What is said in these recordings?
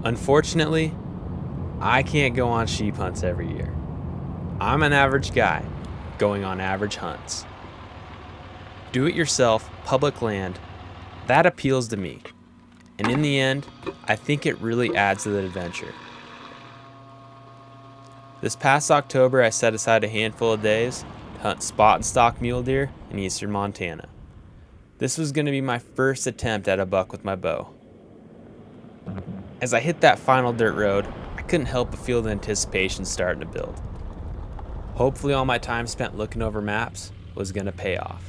Unfortunately, I can't go on sheep hunts every year. I'm an average guy going on average hunts. Do-it-yourself, public land, that appeals to me. And in the end, I think it really adds to the adventure. This past October, I set aside a handful of days to hunt spot and stalk mule deer in eastern Montana. This was going to be my first attempt at a buck with my bow. As I hit that final dirt road, I couldn't help but feel the anticipation starting to build. Hopefully all my time spent looking over maps was going to pay off.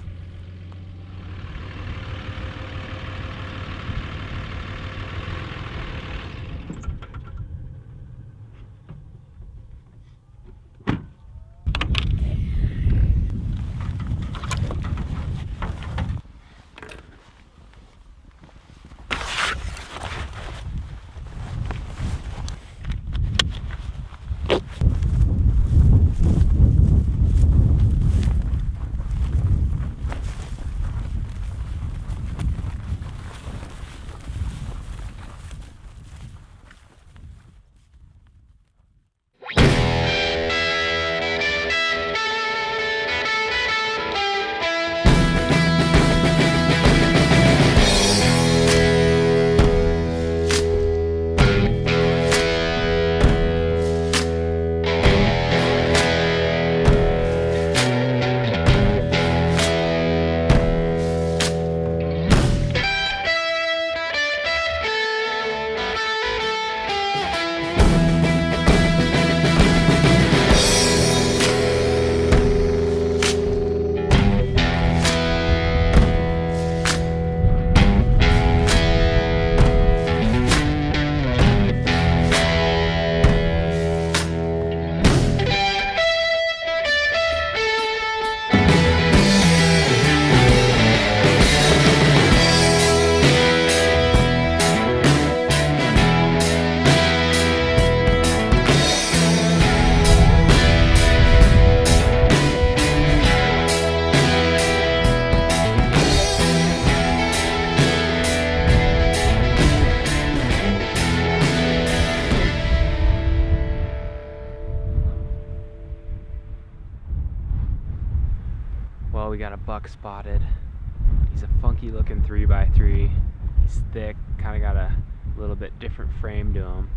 Well, we got a buck spotted. He's a funky looking 3x3. He's thick, kind of got a little bit different frame to him.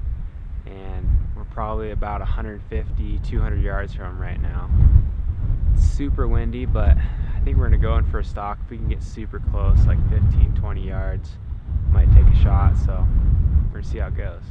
And we're probably about 150, 200 yards from him right now. It's super windy, but I think we're gonna go in for a stalk. If we can get super close, like 15, 20 yards, might take a shot, so we're gonna see how it goes.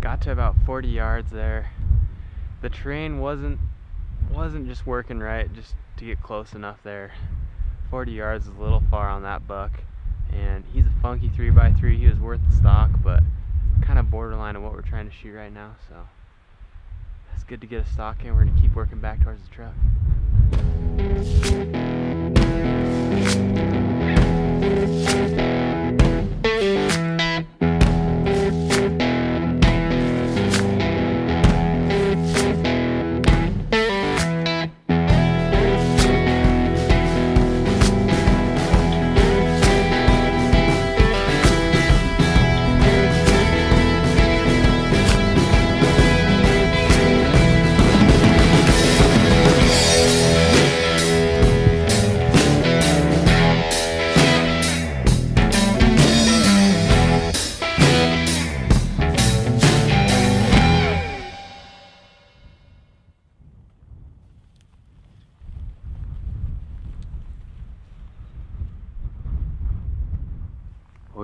Got to about 40 yards there. The terrain wasn't just working right just to get close enough there. 40 yards is a little far on that buck, and he's a funky 3x3. He was worth the stock, but kind of borderline of what we're trying to shoot right now, so it's good to get a stock in. We're gonna keep working back towards the truck.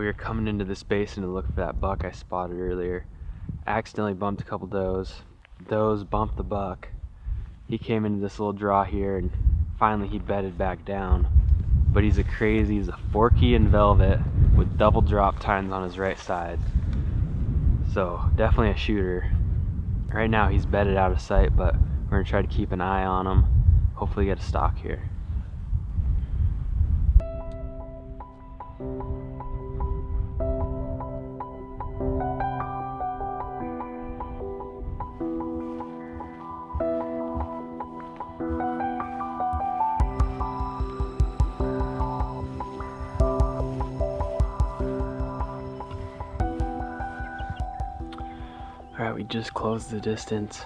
we were coming into this basin to look for that buck I spotted earlier. Accidentally bumped a couple does. Does bumped the buck. He came into this little draw here and finally he bedded back down. But he's a forky and velvet with double drop tines on his right side. So definitely a shooter. Right now he's bedded out of sight, but we're gonna try to keep an eye on him. Hopefully get a stalk here. Alright, we just closed the distance.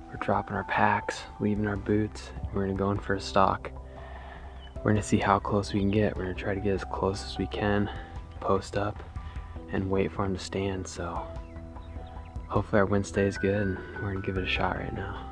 We're dropping our packs, leaving our boots. We're gonna go in for a stalk. We're gonna see how close we can get. We're gonna try to get as close as we can, post up, and wait for him to stand. So hopefully our wind stays good, and we're gonna give it a shot right now.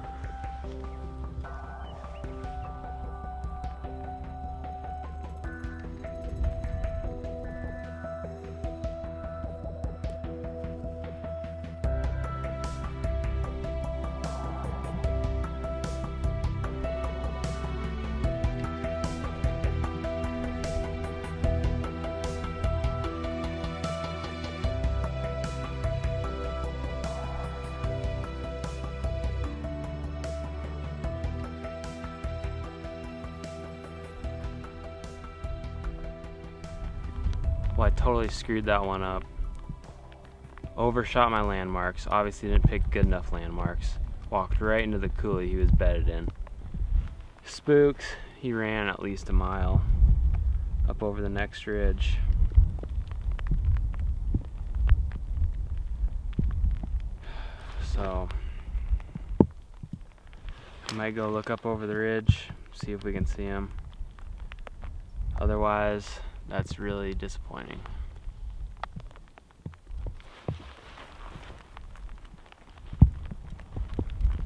Well, I totally screwed that one up. Overshot my landmarks. Obviously didn't pick good enough landmarks. Walked right into the coulee he was bedded in. Spooked. He ran at least a mile up over the next ridge. So I might go look up over the ridge, see if we can see him. Otherwise, that's really disappointing.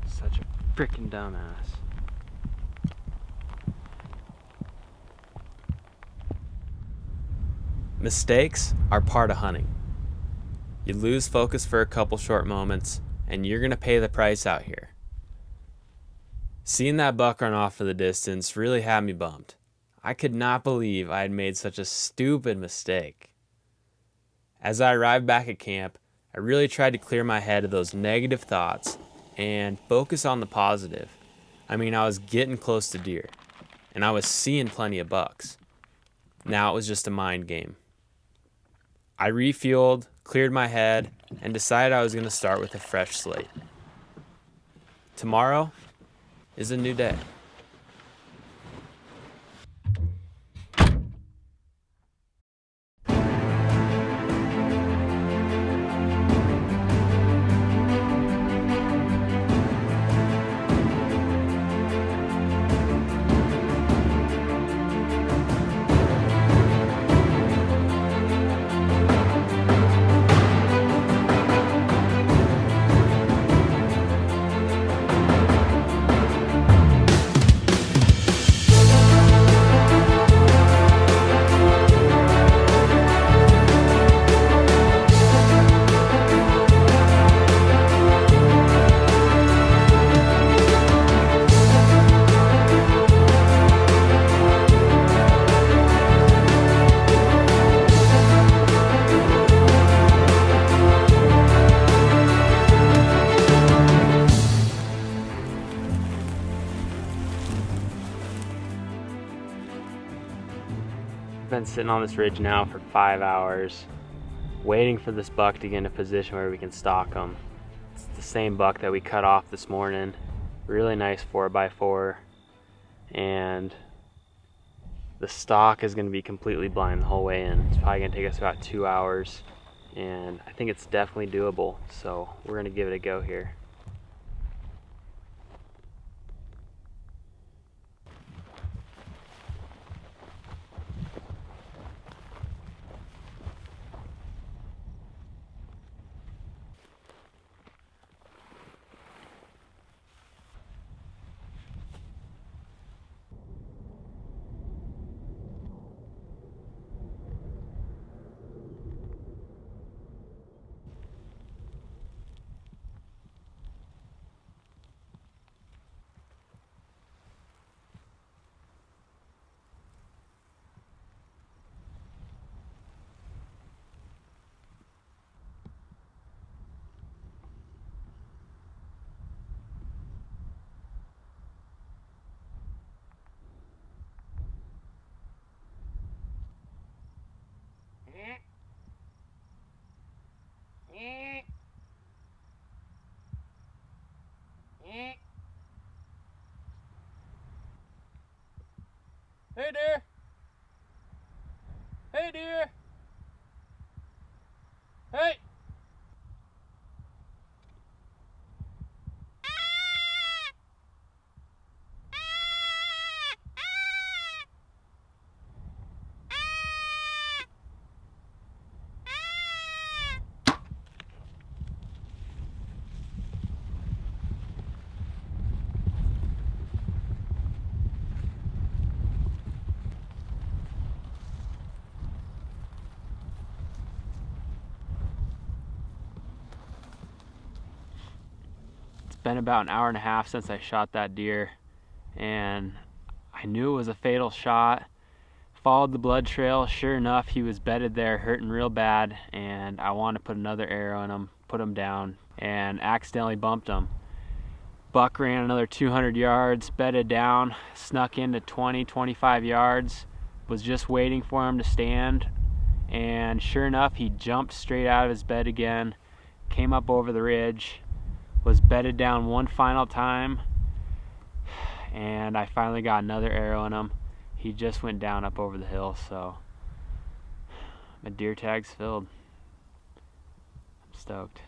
Such a freaking dumbass. Mistakes are part of hunting. You lose focus for a couple short moments, and you're gonna pay the price out here. Seeing that buck run off for the distance really had me bummed. I could not believe I had made such a stupid mistake. As I arrived back at camp, I really tried to clear my head of those negative thoughts and focus on the positive. I mean, I was getting close to deer, and I was seeing plenty of bucks. Now it was just a mind game. I refueled, cleared my head, and decided I was going to start with a fresh slate. Tomorrow is a new day. Been sitting on this ridge now for 5 hours, waiting for this buck to get in a position where we can stalk him. It's the same buck that we cut off this morning. Really nice 4x4, and the stalk is going to be completely blind the whole way in. It's probably going to take us about 2 hours, and I think it's definitely doable, so we're going to give it a go here. Hey dear! Hey dear! Hey! Been about an hour and a half since I shot that deer, and I knew it was a fatal shot. Followed the blood trail. Sure enough, he was bedded there, hurting real bad, and I wanted to put another arrow in him, put him down, and accidentally bumped him. Buck ran another 200 yards, bedded down, snuck into 20-25 yards, was just waiting for him to stand, and sure enough, he jumped straight out of his bed again, came up over the ridge, was bedded down one final time, and I finally got another arrow in him. He just went down up over the hill, so my deer tag's filled. I'm stoked.